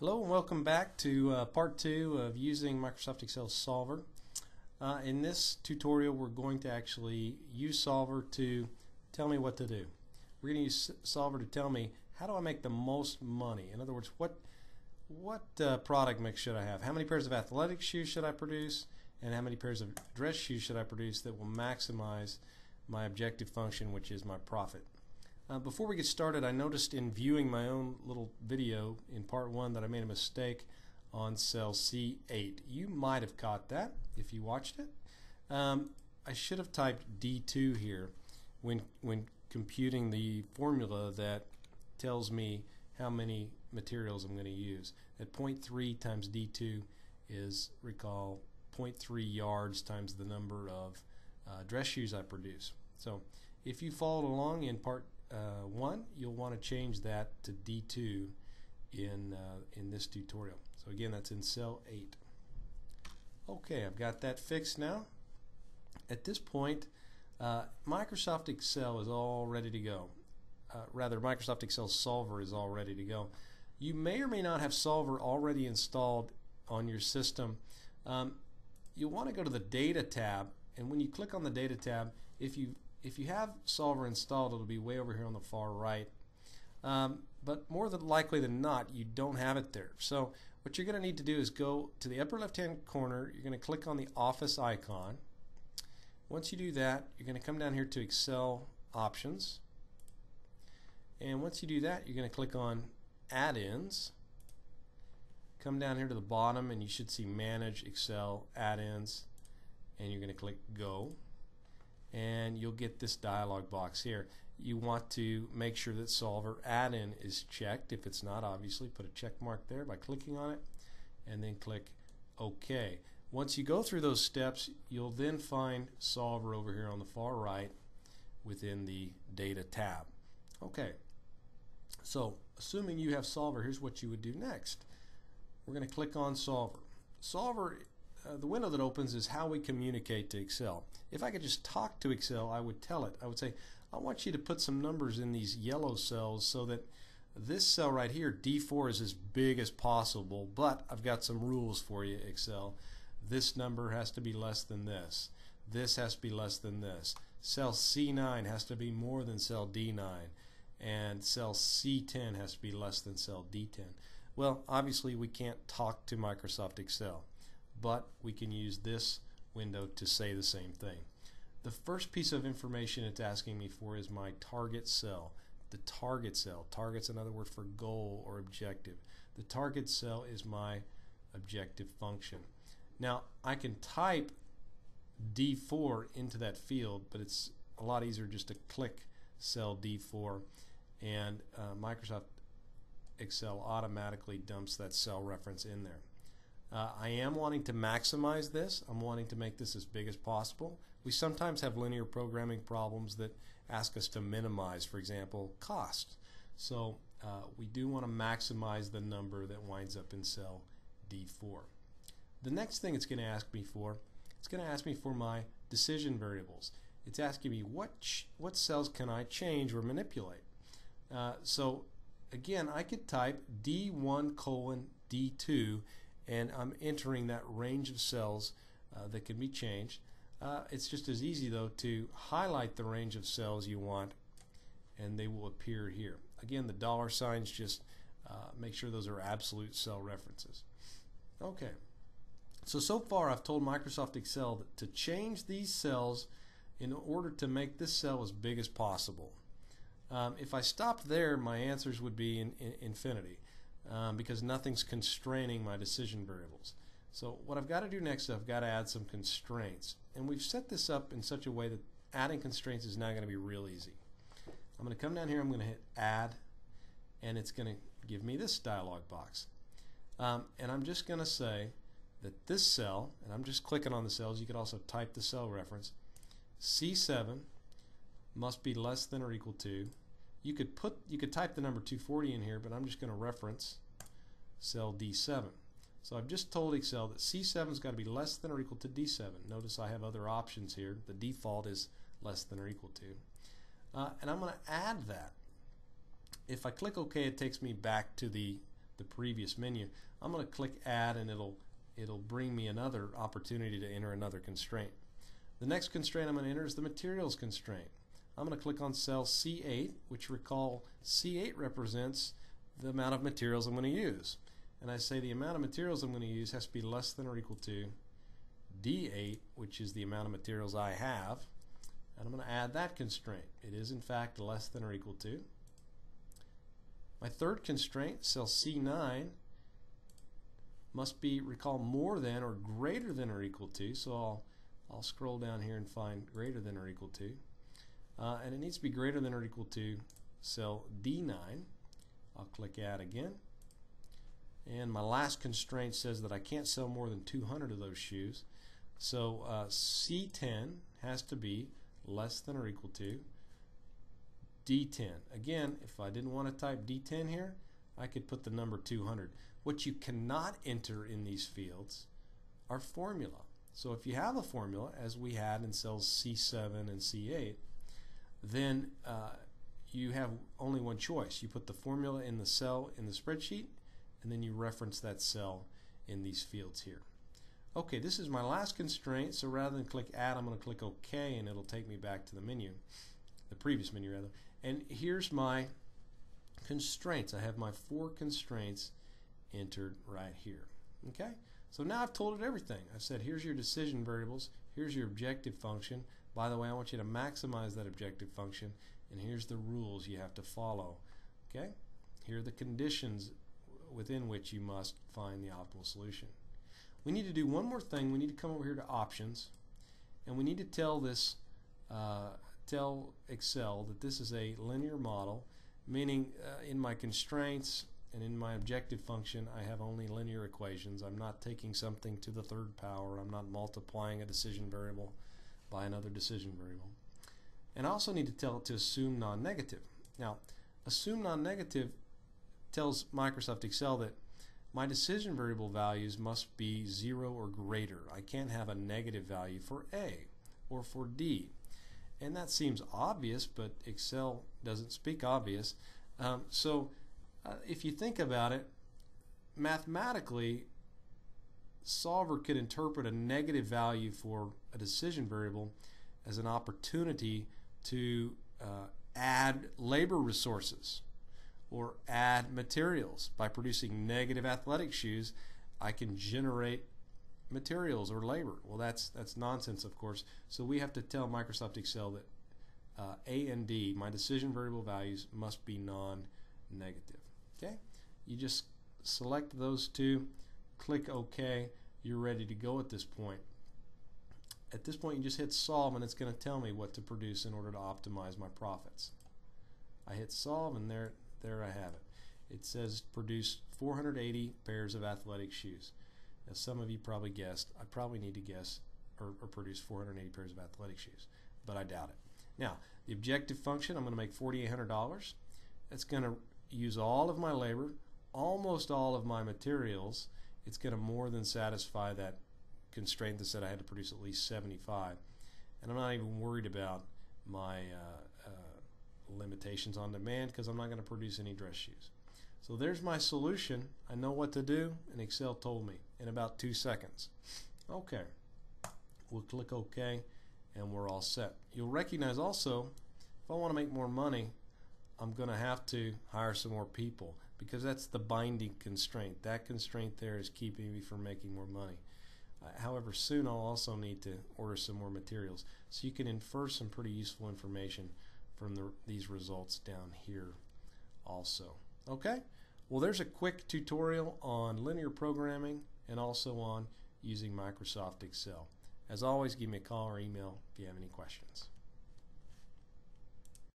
Hello and welcome back to part 2 of using Microsoft Excel Solver. In this tutorial we're going to actually use Solver to tell me what to do. We're going to use Solver to tell me how do I make the most money. In other words, what product mix should I have? How many pairs of athletic shoes should I produce? And how many pairs of dress shoes should I produce that will maximize my objective function, which is my profit? Before we get started, I noticed in viewing my own little video in part 1 that I made a mistake on cell C8. You might have caught that if you watched it. I should have typed D2 here when computing the formula that tells me how many materials I'm going to use. At 0.3 times D2 is, recall, 0.3 yards times the number of dress shoes I produce. So if you followed along in part 1, you'll want to change that to D2 in this tutorial. So again, that's in cell 8. Okay, I've got that fixed now. At this point, Microsoft Excel is all ready to go. Rather, Microsoft Excel Solver is all ready to go. You may or may not have Solver already installed on your system. You'll want to go to the Data tab, and when you click on the Data tab, if you have Solver installed, it'll be way over here on the far right. But more than likely than not, you don't have it there. So what you're going to need to do is go to the upper left-hand corner. You're going to click on the Office icon. Once you do that, you're going to come down here to Excel Options. And once you do that, you're going to click on Add-ins. Come down here to the bottom, and you should see Manage Excel Add-ins. And you're going to click Go. And you'll get this dialog box here. You want to make sure that Solver add-in is checked. If it's not, obviously put a check mark there by clicking on it and then click OK. Once you go through those steps, you'll then find Solver over here on the far right within the Data tab. Okay, so assuming you have Solver, here's what you would do next. We're going to click on Solver. Solver, the window that opens is how we communicate to Excel. If I could just talk to Excel, I would tell it. I would say, I want you to put some numbers in these yellow cells so that this cell right here, D4, is as big as possible, but I've got some rules for you, Excel. This number has to be less than this. This has to be less than this. Cell C9 has to be more than cell D9, and cell C10 has to be less than cell D10. Well, obviously we can't talk to Microsoft Excel, but we can use this window to say the same thing. The first piece of information it's asking me for is my target cell. The target cell. Target's another word for goal or objective. The target cell is my objective function. Now I can type D4 into that field, but it's a lot easier just to click cell D4 and Microsoft Excel automatically dumps that cell reference in there. I am wanting to maximize this. I'm wanting to make this as big as possible. We sometimes have linear programming problems that ask us to minimize, for example, cost. So we do want to maximize the number that winds up in cell D4. The next thing it's going to ask me for, it's going to ask me for my decision variables. It's asking me what cells can I change or manipulate. So again, I could type D1 colon D2, and I'm entering that range of cells that can be changed. It's just as easy though to highlight the range of cells you want, and they will appear here. Again, the dollar signs just make sure those are absolute cell references. Okay, so far I've told Microsoft Excel that to change these cells in order to make this cell as big as possible. If I stopped there, my answers would be in infinity. Because nothing's constraining my decision variables. So what I've got to do next is I've got to add some constraints. And we've set this up in such a way that adding constraints is now going to be real easy. I'm going to come down here, I'm going to hit Add, and it's going to give me this dialog box. And I'm just going to say that this cell, and I'm just clicking on the cells, you could also type the cell reference, C7 must be less than or equal to. You could type the number 240 in here, but I'm just going to reference cell D7. So I've just told Excel that C7's got to be less than or equal to D7. Notice I have other options here. The default is less than or equal to. And I'm going to add that. If I click OK, it takes me back to the the previous menu. I'm going to click Add, and it'll bring me another opportunity to enter another constraint. The next constraint I'm going to enter is the materials constraint. I'm going to click on cell C8, which recall C8 represents the amount of materials I'm going to use. And I say the amount of materials I'm going to use has to be less than or equal to D8, which is the amount of materials I have. And I'm going to add that constraint. It is in fact less than or equal to. My third constraint, cell C9, must be, recall, more than or greater than or equal to. So I'll scroll down here and find greater than or equal to. And it needs to be greater than or equal to cell D9. I'll click Add again. And my last constraint says that I can't sell more than 200 of those shoes. So C10 has to be less than or equal to D10. Again, if I didn't want to type D10 here, I could put the number 200. What you cannot enter in these fields are formula. So if you have a formula, as we had in cells C7 and C8, then you have only one choice. You put the formula in the cell in the spreadsheet, and then you reference that cell in these fields here. Okay, this is my last constraint, so rather than click Add, I'm going to click OK, and it'll take me back to the menu, the previous menu rather. And here's my constraints. I have my 4 constraints entered right here. Okay, so now I've told it everything. I've said here's your decision variables, here's your objective function. By the way, I want you to maximize that objective function, and here's the rules you have to follow. Okay, here are the conditions within which you must find the optimal solution. We need to do one more thing. We need to come over here to options, and we need to tell this tell Excel that this is a linear model, meaning in my constraints and in my objective function I have only linear equations. I'm not taking something to the third power. I'm not multiplying a decision variable by another decision variable. And I also need to tell it to assume non-negative. Now, assume non-negative tells Microsoft Excel that my decision variable values must be 0 or greater. I can't have a negative value for A or for D. And that seems obvious, but Excel doesn't speak obvious. If you think about it, mathematically, Solver could interpret a negative value for a decision variable as an opportunity to add labor resources or add materials. By producing negative athletic shoes, I can generate materials or labor. Well, that's nonsense, of course. So we have to tell Microsoft Excel that A and D, my decision variable values, must be non-negative. Okay? You just select those two, click OK. You're ready to go at this point. At this point, you just hit Solve, and it's going to tell me what to produce in order to optimize my profits. I hit Solve, and there I have it. It says produce 480 pairs of athletic shoes. As some of you probably guessed, I probably need to guess or produce 480 pairs of athletic shoes, but I doubt it. Now, the objective function, I'm going to make $4,800. It's going to use all of my labor, almost all of my materials. It's going to more than satisfy that constraint that said I had to produce at least 75. And I'm not even worried about my limitations on demand because I'm not going to produce any dress shoes. So there's my solution. I know what to do, and Excel told me in about 2 seconds. Okay, we'll click OK, and we're all set. You'll recognize also, if I want to make more money, I'm going to have to hire some more people because that's the binding constraint. That constraint there is keeping me from making more money. However, soon I'll also need to order some more materials. So you can infer some pretty useful information from these results down here also. Okay? Well, there's a quick tutorial on linear programming and also on using Microsoft Excel. As always, give me a call or email if you have any questions.